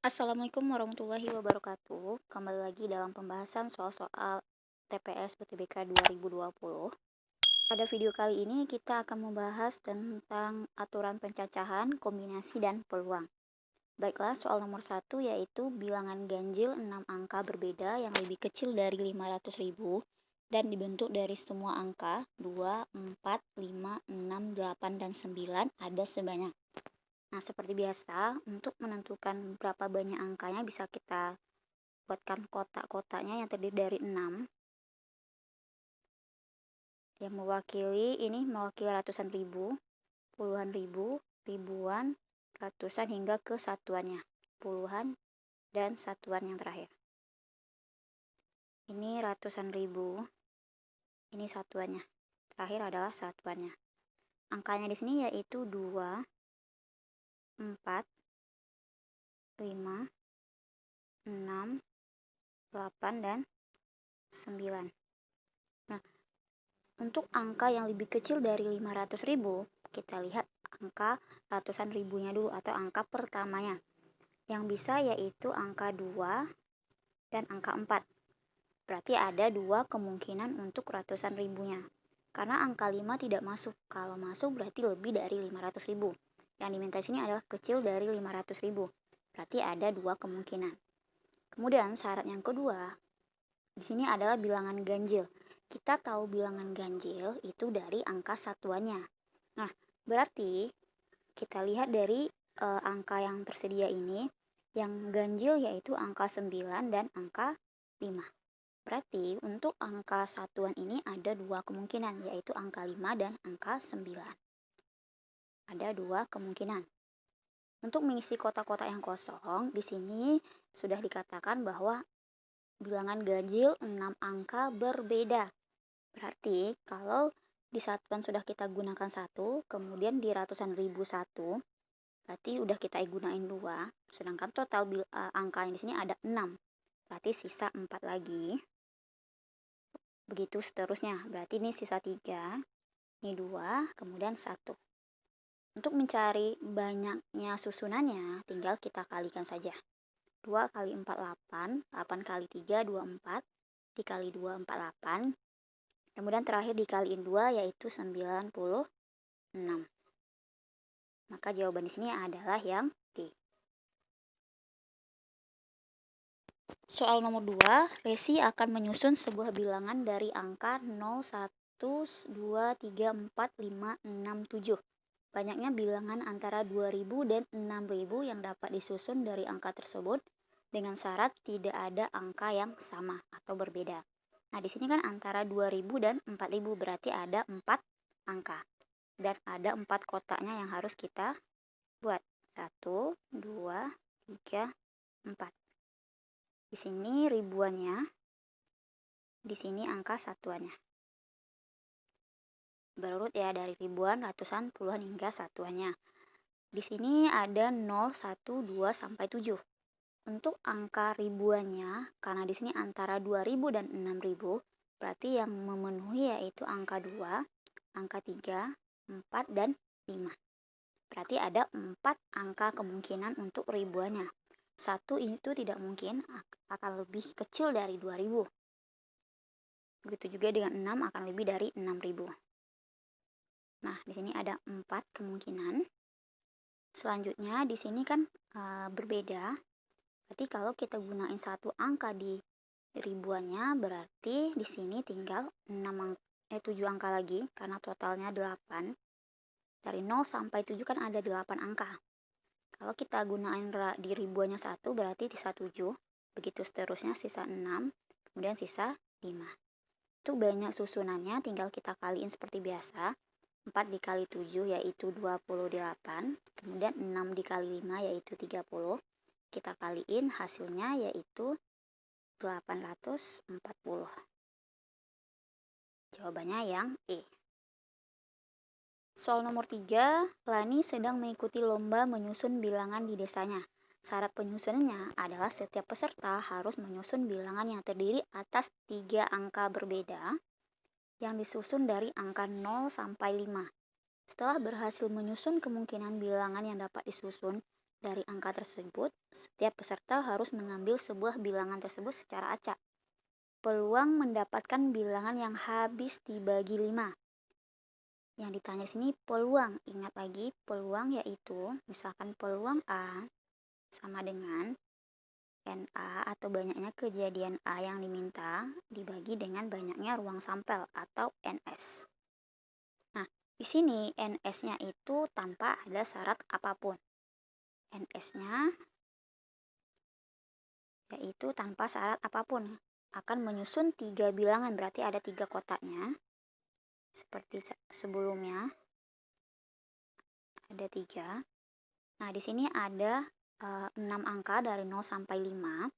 Assalamualaikum warahmatullahi wabarakatuh. Kembali lagi dalam pembahasan soal-soal TPS UTBK 2020. Pada video kali ini kita akan membahas tentang aturan pencacahan, kombinasi, dan peluang. Baiklah, soal nomor 1 yaitu bilangan ganjil 6 angka berbeda yang lebih kecil dari 500.000 dan dibentuk dari semua angka 2, 4, 5, 6, 8, dan 9 ada sebanyak. Nah, seperti biasa, untuk menentukan berapa banyak angkanya bisa kita buatkan kotak-kotaknya yang terdiri dari 6. Yang mewakili ratusan ribu, puluhan ribu, ribuan, ratusan hingga ke satuannya. Puluhan dan satuan yang terakhir. Ini ratusan ribu, ini satuannya. Terakhir adalah satuannya. Angkanya di sini yaitu 2, 4, 5, 6, 8, dan 9. Nah, untuk angka yang lebih kecil dari 500.000, kita lihat angka ratusan ribunya dulu atau angka pertamanya. Yang bisa yaitu angka 2 dan angka 4. Berarti ada 2 kemungkinan untuk ratusan ribunya. Karena angka 5 tidak masuk. Kalau masuk berarti lebih dari 500.000. Yang diminta sini adalah kecil dari 500.000. Berarti ada 2 kemungkinan. Kemudian syarat yang kedua, di sini adalah bilangan ganjil. Kita tahu bilangan ganjil itu dari angka satuannya. Nah, berarti kita lihat dari angka yang tersedia ini, yang ganjil yaitu angka 9 dan angka 5. Berarti untuk angka satuan ini ada 2 kemungkinan, yaitu angka 5 dan angka 9. Ada 2 kemungkinan. Untuk mengisi kotak-kotak yang kosong, di sini sudah dikatakan bahwa bilangan ganjil 6 angka berbeda. Berarti kalau di satuan sudah kita gunakan 1, kemudian di ratusan ribu 1, berarti udah kita gunain 2, sedangkan total angka yang di sini ada 6. Berarti sisa 4 lagi. Begitu seterusnya. Berarti ini sisa 3, ini 2, kemudian 1. Untuk mencari banyaknya susunannya, tinggal kita kalikan saja. 2 kali 4, 8. 8 kali 3, 24. Dikali 2, 48. Kemudian terakhir dikaliin 2 yaitu 96. Maka jawaban di sini adalah yang D. Soal nomor 2, Resi akan menyusun sebuah bilangan dari angka 0, 1, 2, 3, 4, 5, 6, 7. Banyaknya bilangan antara 2000 dan 6000 yang dapat disusun dari angka tersebut dengan syarat tidak ada angka yang sama atau berbeda. Nah, di sini kan antara 2000 dan 4000 berarti ada 4 angka. Dan ada 4 kotaknya yang harus kita buat. 1, 2, 3, 4. Di sini ribuannya, di sini angka satuannya. Berurut ya dari ribuan, ratusan, puluhan hingga satuannya. Di sini ada 0, 1, 2 sampai 7. Untuk angka ribuannya, karena di sini antara 2000 dan 6000, berarti yang memenuhi yaitu angka 2, angka 3, 4, dan 5. Berarti ada 4 angka kemungkinan untuk ribuannya. 1 itu tidak mungkin, akan lebih kecil dari 2000. Begitu juga dengan 6 akan lebih dari 6000. Nah, di sini ada 4 kemungkinan. Selanjutnya di sini kan berbeda. Berarti kalau kita gunain satu angka di ribuannya, berarti di sini tinggal 7 angka lagi karena totalnya 8. Dari 0 sampai 7 kan ada 8 angka. Kalau kita gunain di ribuannya 1 berarti sisa 7. Begitu seterusnya sisa 6, kemudian sisa 5. Itu banyak susunannya, tinggal kita kaliin seperti biasa. 4 dikali 7 yaitu 28, kemudian 6 dikali 5 yaitu 30. Kita kaliin hasilnya yaitu 840. Jawabannya yang E. Soal nomor 3, Lani sedang mengikuti lomba menyusun bilangan di desanya. Syarat penyusunannya adalah setiap peserta harus menyusun bilangan yang terdiri atas 3 angka berbeda yang disusun dari angka 0 sampai 5. Setelah berhasil menyusun kemungkinan bilangan yang dapat disusun Dari angka tersebut, setiap peserta harus mengambil sebuah bilangan tersebut secara acak. Peluang mendapatkan bilangan yang habis dibagi 5. Yang ditanya di sini peluang. Ingat lagi, peluang yaitu misalkan peluang A sama dengan NA atau banyaknya kejadian A yang diminta dibagi dengan banyaknya ruang sampel atau NS. Nah, di sini NS-nya itu tanpa ada syarat apapun. NS-nya yaitu tanpa syarat apapun. Akan menyusun 3 bilangan, berarti ada 3 kotaknya. Seperti sebelumnya. Ada 3. Nah, di sini ada 6 angka dari 0 sampai 5.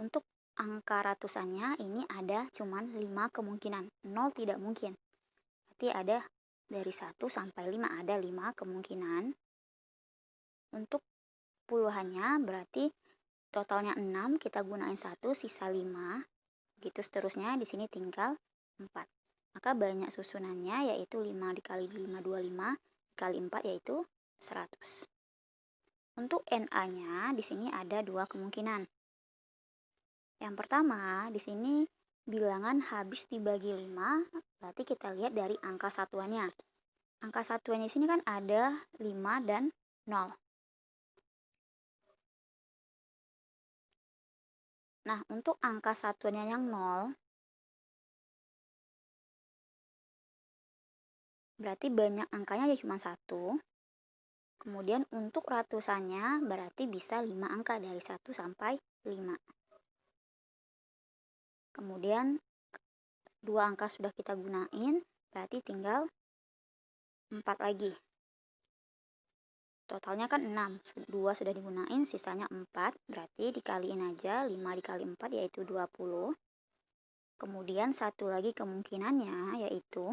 Untuk angka ratusannya ini ada cuman 5 kemungkinan. 0 tidak mungkin. Berarti ada dari 1 sampai 5 ada 5 kemungkinan. Untuk puluhannya berarti totalnya 6, kita gunain 1, sisa 5. Begitu seterusnya, di sini tinggal 4. Maka banyak susunannya yaitu 5 dikali 5, 25, dikali 4 yaitu 100. Untuk NA-nya di sini ada 2 kemungkinan. Yang pertama, di sini bilangan habis dibagi 5, berarti kita lihat dari angka satuannya. Angka satuannya di sini kan ada 5 dan 0. Nah, untuk angka satuannya yang 0, berarti banyak angkanya ya cuma 1. Kemudian untuk ratusannya berarti bisa 5 angka dari 1 sampai 5. Kemudian 2 angka sudah kita gunain, berarti tinggal 4 lagi. Totalnya kan 6, 2 sudah digunain, sisanya 4, berarti dikaliin aja, 5 dikali 4 yaitu 20. Kemudian satu lagi kemungkinannya yaitu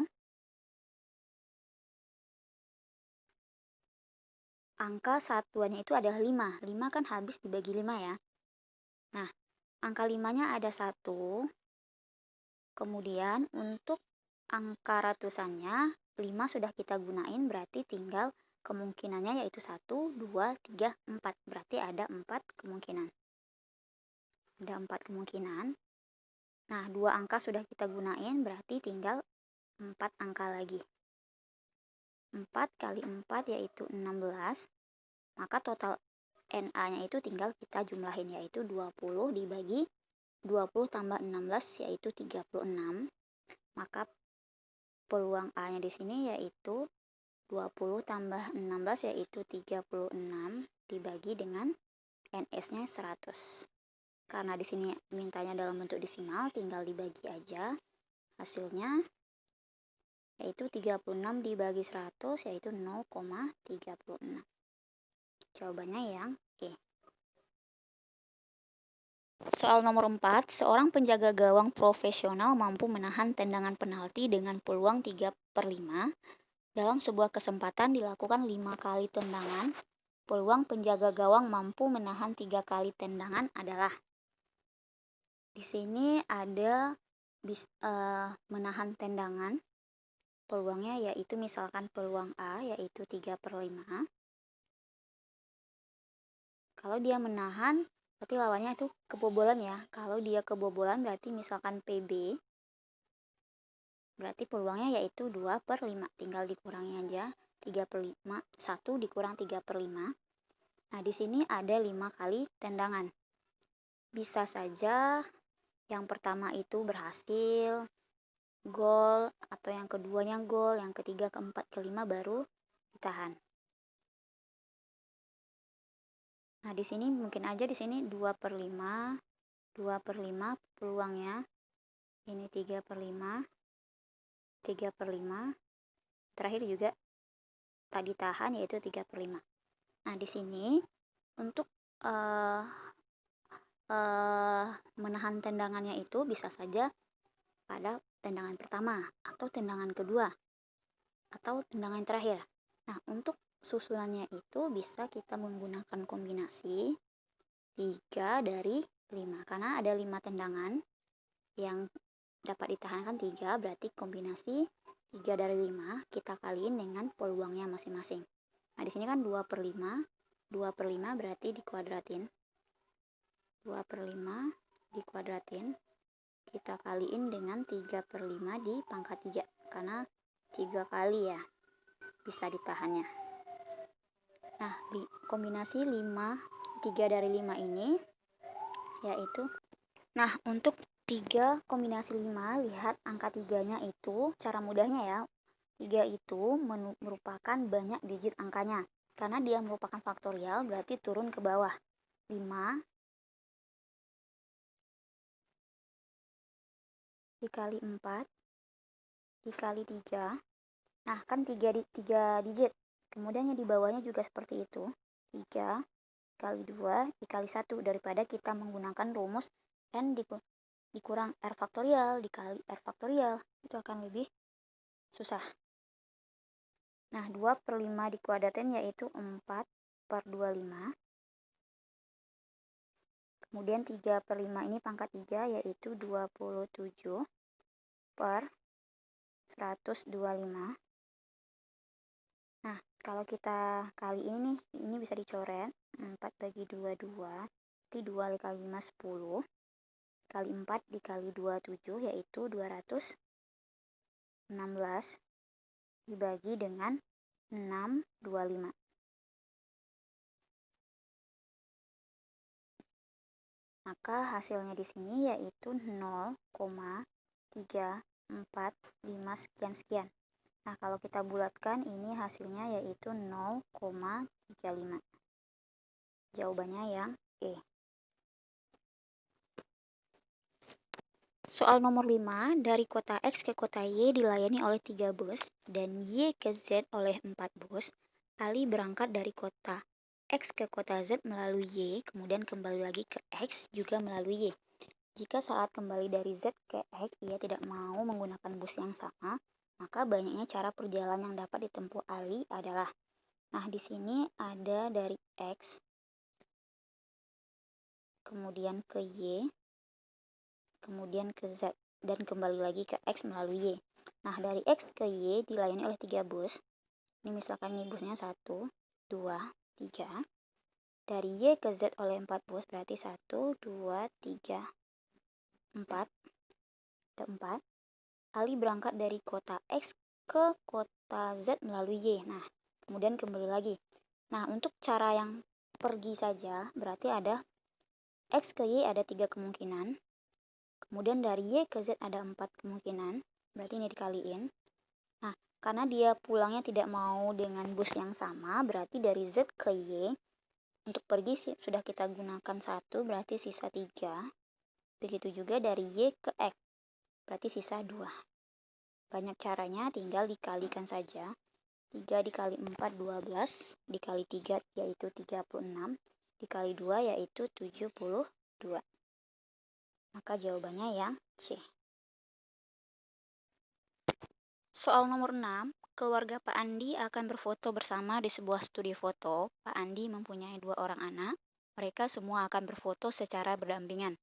angka satuannya itu adalah 5. 5 kan habis dibagi 5 ya. Nah, angka 5-nya ada 1. Kemudian untuk angka ratusannya 5 sudah kita gunain, berarti tinggal kemungkinannya yaitu 1, 2, 3, 4. Berarti ada 4 kemungkinan. Ada 4 kemungkinan. Nah, 2 angka sudah kita gunain, berarti tinggal 4 angka lagi. 4 kali 4 yaitu 16. Maka total NA-nya itu tinggal kita jumlahin, yaitu 20 dibagi 20 tambah 16 yaitu 36. Maka peluang A-nya di sini yaitu 20 tambah 16 yaitu 36 dibagi dengan NS-nya 100. Karena di sini mintanya dalam bentuk desimal, tinggal dibagi aja. Hasilnya yaitu 36 dibagi 100 yaitu 0,36. Jawabannya yang E. Soal nomor 4, seorang penjaga gawang profesional mampu menahan tendangan penalti dengan peluang 3/5. Dalam sebuah kesempatan dilakukan 5 kali tendangan, peluang penjaga gawang mampu menahan 3 kali tendangan adalah. Di sini ada menahan tendangan, peluangnya yaitu misalkan peluang A yaitu 3/5. Kalau dia menahan, berarti lawannya itu kebobolan ya. Kalau dia kebobolan berarti misalkan PB, berarti peluangnya yaitu 2/5. Tinggal dikurangi aja, 3/5, 1 dikurang 3/5. Nah, di sini ada 5 kali tendangan. Bisa saja yang pertama itu berhasil, gol, atau yang keduanya gol, yang ketiga, keempat, kelima baru ditahan. Nah, di sini mungkin aja di sini 2/5, 2/5 peluangnya. Ini 3/5, 3/5. Terakhir juga tak ditahan yaitu 3/5. Nah, di sini untuk menahan tendangannya itu bisa saja pada tendangan pertama atau tendangan kedua atau tendangan terakhir. Nah, untuk susunannya itu bisa kita menggunakan kombinasi 3 dari 5. Karena ada 5 tendangan yang dapat ditahankan 3, berarti kombinasi 3 dari 5 kita kaliin dengan peluangnya masing-masing. Nah, di sini kan 2/5, 2/5 berarti dikuadratin. 2/5 dikuadratin. Kita kaliin dengan 3/5 di pangkat 3. Karena 3 kali ya bisa ditahannya. Nah, kombinasi 3 dari 5 ini yaitu, nah untuk 3 kombinasi 5, lihat angka 3-nya itu, cara mudahnya ya, 3 itu merupakan banyak digit angkanya. Karena dia merupakan faktorial, berarti turun ke bawah. 5 dikali 4 dikali 3. Nah, kan 3 digit. Kemudian yang di bawahnya juga seperti itu. 3 dikali 2 dikali 1. Daripada kita menggunakan rumus N dikurang R faktorial dikali R faktorial. Itu akan lebih susah. Nah, 2/5 dikuadratin yaitu 4/25. Kemudian 3/5 ini pangkat 3 yaitu 27/125. Nah, kalau kita kali ini bisa dicoret. 4 bagi 2, 2. Jadi 2 dikali 5, 10. Kali 4 dikali 2, 7, yaitu 216. Dibagi dengan 625. Maka hasilnya di sini yaitu 0,345 sekian-sekian. Nah, kalau kita bulatkan ini hasilnya yaitu 0,35. Jawabannya yang E. Soal nomor 5, dari kota X ke kota Y dilayani oleh 3 bus dan Y ke Z oleh 4 bus. Ali berangkat dari kota X ke kota Z melalui Y, kemudian kembali lagi ke X juga melalui Y. Jika saat kembali dari Z ke X ia tidak mau menggunakan bus yang sama, maka banyaknya cara perjalanan yang dapat ditempuh Ali adalah. Nah, di sini ada dari X, kemudian ke Y, kemudian ke Z, dan kembali lagi ke X melalui Y. Nah, dari X ke Y dilayani oleh 3 bus. Ini misalkan ini busnya 1, 2, 3. Dari Y ke Z oleh 4 bus berarti 1, 2, 3, 4. Ada 4. Ali berangkat dari kota X ke kota Z melalui Y. Nah, kemudian kembali lagi. Nah, untuk cara yang pergi saja berarti ada X ke Y ada 3 kemungkinan. Kemudian dari Y ke Z ada 4 kemungkinan. Berarti ini dikaliin. Nah, karena dia pulangnya tidak mau dengan bus yang sama, berarti dari Z ke Y untuk pergi sudah kita gunakan 1, berarti sisa 3. Begitu juga dari Y ke X, berarti sisa 2. Banyak caranya, tinggal dikalikan saja. 3 dikali 4, 12. Dikali 3 yaitu 36. Dikali 2 yaitu 72. Maka jawabannya yang C. Soal nomor 6, keluarga Pak Andi akan berfoto bersama di sebuah studi foto. Pak Andi mempunyai 2 orang anak. Mereka semua akan berfoto secara berdampingan.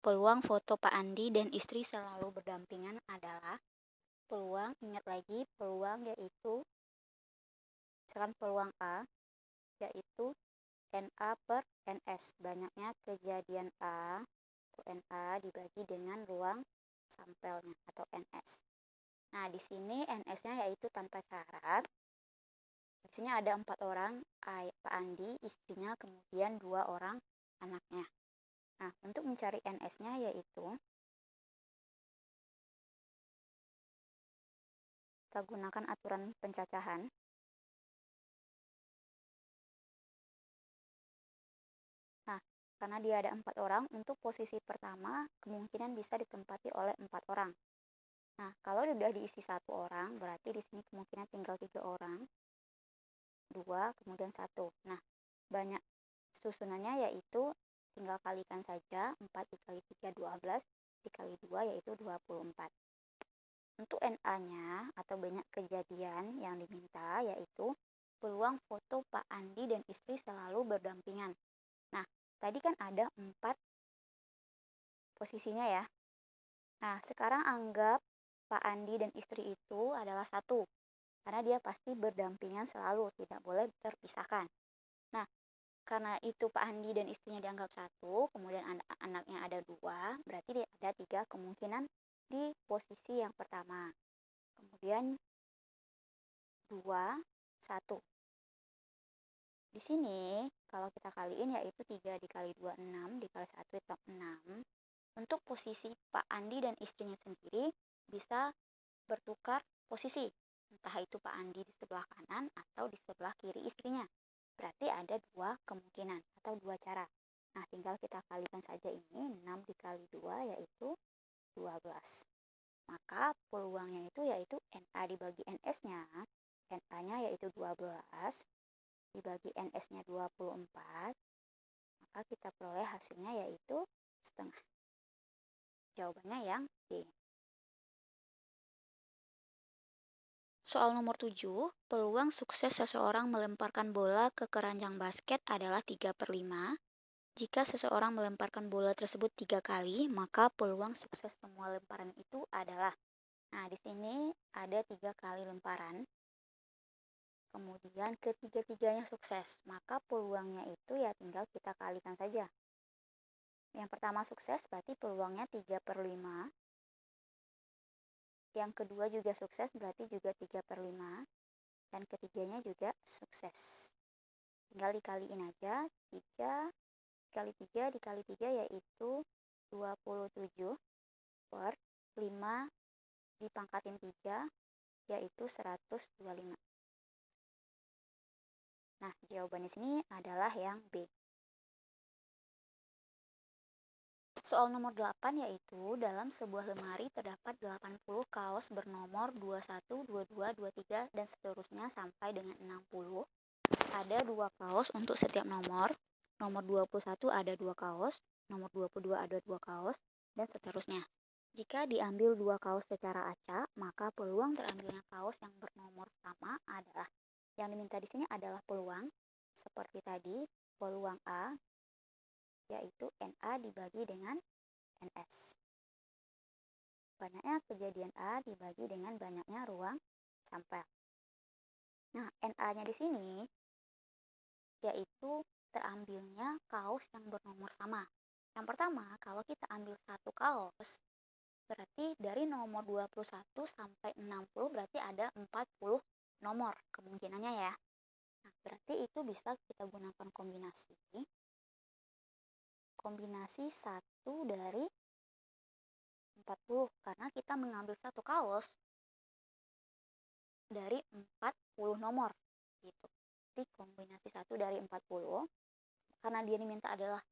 Peluang foto Pak Andi dan istri selalu berdampingan adalah peluang, ingat lagi, peluang yaitu, misalkan peluang A, yaitu NA per NS. Banyaknya kejadian A atau NA dibagi dengan ruang sampelnya atau NS. Nah, di sini NS-nya yaitu tanpa syarat. Di sini ada 4 orang, Pak Andi, istrinya, kemudian 2 orang anaknya. Nah, untuk mencari NS-nya yaitu kita gunakan aturan pencacahan. Nah, karena dia ada 4 orang, untuk posisi pertama kemungkinan bisa ditempati oleh 4 orang. Nah, kalau sudah diisi 1 orang, berarti di sini kemungkinan tinggal 3 orang. 2, kemudian 1. Nah, banyak susunannya yaitu tinggal kalikan saja. 4 dikali 3, 12. Dikali 2 yaitu 24. Untuk NA-nya atau banyak kejadian yang diminta yaitu peluang foto Pak Andi dan istri selalu berdampingan. Nah, tadi kan ada 4 posisinya ya. Nah, sekarang anggap Pak Andi dan istri itu adalah 1. Karena dia pasti berdampingan selalu, tidak boleh terpisahkan. Nah, karena itu Pak Andi dan istrinya dianggap satu, kemudian anaknya ada dua, berarti ada 3 kemungkinan di posisi yang pertama. Kemudian 2, 1. Di sini kalau kita kaliin yaitu 3 dikali 2, 6, dikali 1 itu 6. Untuk posisi Pak Andi dan istrinya sendiri bisa bertukar posisi. Entah itu Pak Andi di sebelah kanan atau di sebelah kiri istrinya. Berarti ada 2 kemungkinan atau 2 cara. Nah, tinggal kita kalikan saja ini, 6 dikali 2 yaitu 12. Maka peluangnya itu yaitu NA dibagi NS-nya. NA-nya yaitu 12 dibagi NS-nya 24. Maka kita peroleh hasilnya yaitu setengah. Jawabannya yang D. Soal nomor 7, peluang sukses seseorang melemparkan bola ke keranjang basket adalah 3/5. Jika seseorang melemparkan bola tersebut 3 kali, maka peluang sukses semua lemparan itu adalah. Nah, di sini ada 3 kali lemparan. Kemudian ketiga-tiganya sukses, maka peluangnya itu ya tinggal kita kalikan saja. Yang pertama sukses berarti peluangnya 3/5. Yang kedua juga sukses berarti juga 3/5. Dan ketiganya juga sukses. Tinggal dikaliin aja, 3 kali 3 dikali 3 yaitu 27 per 5 dipangkatin 3 yaitu 125. Nah, jawabannya sini adalah yang B. Soal nomor 8 yaitu dalam sebuah lemari terdapat 80 kaos bernomor 21, 22, 23 dan seterusnya sampai dengan 60. Ada 2 kaos untuk setiap nomor. Nomor 21 ada 2 kaos, nomor 22 ada 2 kaos, dan seterusnya. Jika diambil 2 kaos secara acak, maka peluang terambilnya kaos yang bernomor sama adalah. Yang diminta di sini adalah peluang, seperti tadi, peluang A, yaitu NA dibagi dengan NS. Banyaknya kejadian A dibagi dengan banyaknya ruang sampel. Nah, NA-nya di sini yaitu terambilnya kaos yang bernomor sama. Yang pertama, kalau kita ambil satu kaos, berarti dari nomor 21 sampai 60 berarti ada 40 nomor kemungkinannya ya. Nah, berarti itu bisa kita gunakan kombinasi 1 dari 40 karena kita mengambil satu kaos dari 40 nomor gitu. Jadi kombinasi 1 dari 40 karena dia diminta adalah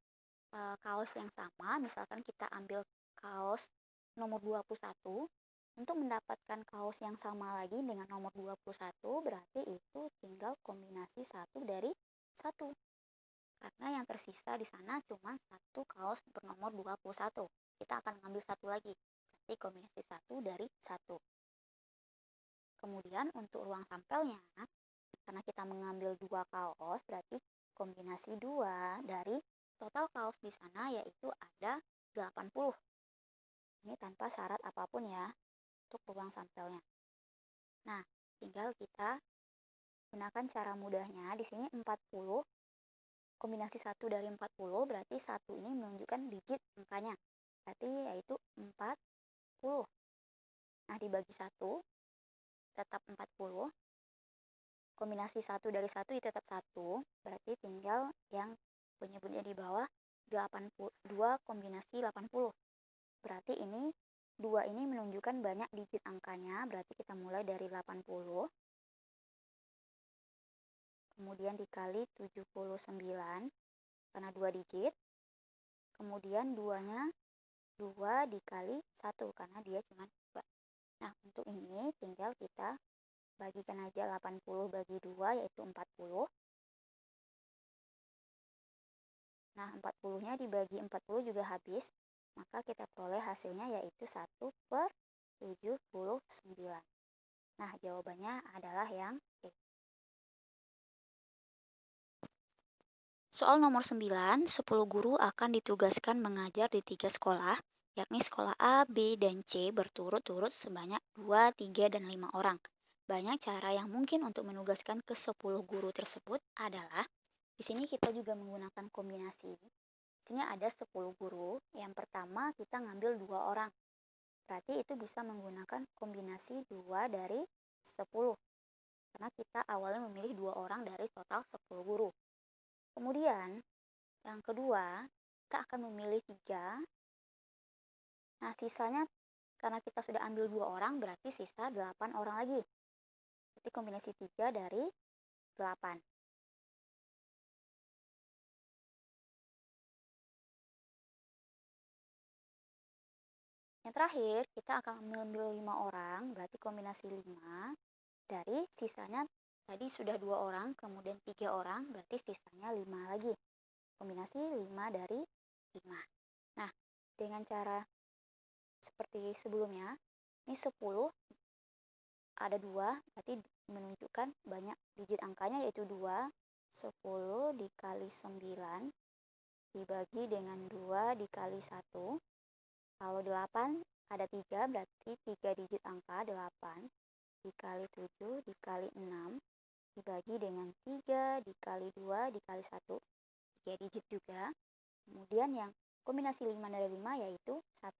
kaos yang sama, misalkan kita ambil kaos nomor 21, untuk mendapatkan kaos yang sama lagi dengan nomor 21 berarti itu tinggal kombinasi 1 dari 1. Karena yang tersisa di sana cuma satu kaos bernomor 21. Kita akan mengambil satu lagi. Berarti kombinasi 1 dari 1. Kemudian untuk ruang sampelnya, karena kita mengambil 2 kaos, berarti kombinasi 2 dari total kaos di sana yaitu ada 80. Ini tanpa syarat apapun ya untuk ruang sampelnya. Nah, tinggal kita gunakan cara mudahnya. Di sini 40 kombinasi 1 dari 40 berarti 1 ini menunjukkan digit angkanya. Berarti yaitu 40. Nah, dibagi 1 tetap 40. Kombinasi 1 dari 1 tetap 1. Berarti tinggal yang penyebutnya di bawah 82 kombinasi 80. Berarti ini 2 ini menunjukkan banyak digit angkanya. Berarti kita mulai dari 80. Kemudian dikali 79 karena 2 digit. Kemudian 2-nya 2 dikali 1 karena dia cuma 2. Nah, untuk ini tinggal kita bagikan aja 80 bagi 2 yaitu 40. Nah, 40-nya dibagi 40 juga habis. Maka kita peroleh hasilnya yaitu 1/79. Nah, jawabannya adalah yang E. Soal nomor 9, 10 guru akan ditugaskan mengajar di 3 sekolah, yakni sekolah A, B, dan C berturut-turut sebanyak 2, 3, dan 5 orang. Banyak cara yang mungkin untuk menugaskan ke 10 guru tersebut adalah Di sini kita juga menggunakan kombinasi. Di sini ada 10 guru. Yang pertama kita ngambil 2 orang. Berarti itu bisa menggunakan kombinasi 2 dari 10. Karena kita awalnya memilih 2 orang dari total 10 guru. Kemudian yang kedua, kita akan memilih 3. Nah, sisanya karena kita sudah ambil 2 orang, berarti sisa 8 orang lagi. Berarti kombinasi 3 dari 8. Yang terakhir, kita akan mengambil 5 orang, berarti kombinasi 5 dari sisanya tadi sudah 2 orang, kemudian 3 orang, berarti sisanya 5 lagi. Kombinasi 5 dari 5. Nah, dengan cara seperti sebelumnya, ini 10 ada 2, berarti menunjukkan banyak digit angkanya yaitu 2. 10 dikali 9 dibagi dengan 2 dikali 1. Kalau 8 ada 3, berarti 3 digit angka 8 dikali 7 dikali 6 dibagi dengan 3 dikali 2 dikali 1. 3 digit juga. Kemudian yang kombinasi 5 dari 5 yaitu 1.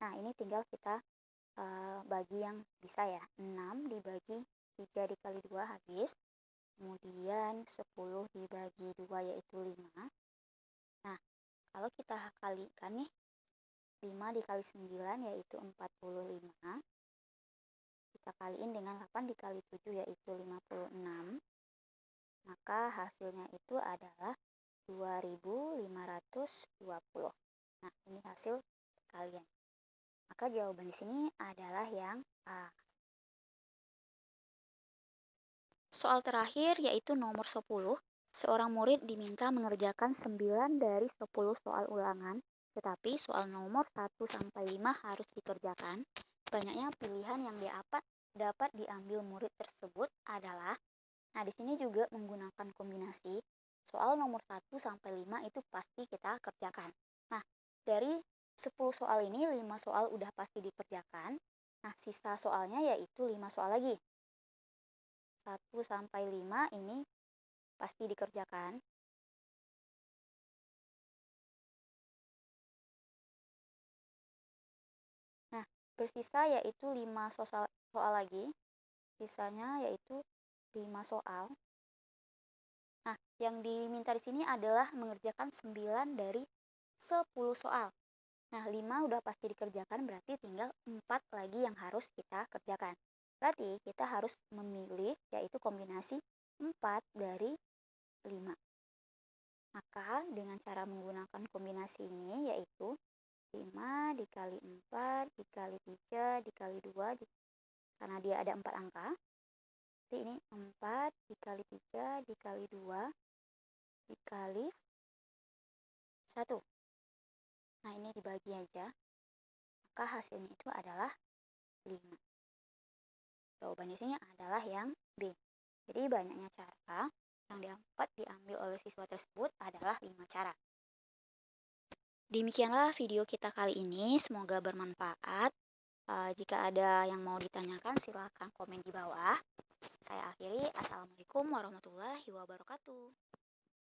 Nah, ini tinggal kita bagi yang bisa ya. 6 dibagi 3 dikali 2 habis. Kemudian 10 dibagi 2 yaitu 5. Nah, kalau kita kalikan nih, 5 dikali 9 yaitu 45. Kita kaliin dengan 8 dikali 7 yaitu 56. Maka hasilnya itu adalah 2520. Nah, ini hasil kalian. Maka jawaban di sini adalah yang A. Soal terakhir yaitu nomor 10. Seorang murid diminta mengerjakan 9 dari 10 soal ulangan, tetapi soal nomor 1 sampai 5 harus dikerjakan. Banyaknya pilihan yang dapat diambil murid tersebut adalah, nah di sini juga menggunakan kombinasi. Soal nomor 1 sampai 5 itu pasti kita kerjakan. Nah, dari 10 soal ini 5 soal udah pasti dikerjakan. Nah, sisa soalnya yaitu 5 soal lagi. 1 sampai 5 ini pasti dikerjakan. Nah, bersisa yaitu 5 soal lagi. Sisanya yaitu 5 soal. Nah, yang diminta di sini adalah mengerjakan 9 dari 10 soal. Nah, 5 udah pasti dikerjakan, berarti tinggal 4 lagi yang harus kita kerjakan. Berarti kita harus memilih yaitu kombinasi 4 dari 5. Maka dengan cara menggunakan kombinasi ini yaitu 5 dikali 4 dikali 3 dikali 2 karena dia ada 4 angka. Jadi ini 4 dikali 3 dikali 2 dikali 1. Nah, ini dibagi aja. Maka hasilnya itu adalah 5. Jawaban di sini adalah yang B. Jadi banyaknya cara yang dapat diambil oleh siswa tersebut adalah 5 cara. Demikianlah video kita kali ini, semoga bermanfaat. Jika ada yang mau ditanyakan silahkan komen di bawah. Saya akhiri, Assalamualaikum warahmatullahi wabarakatuh.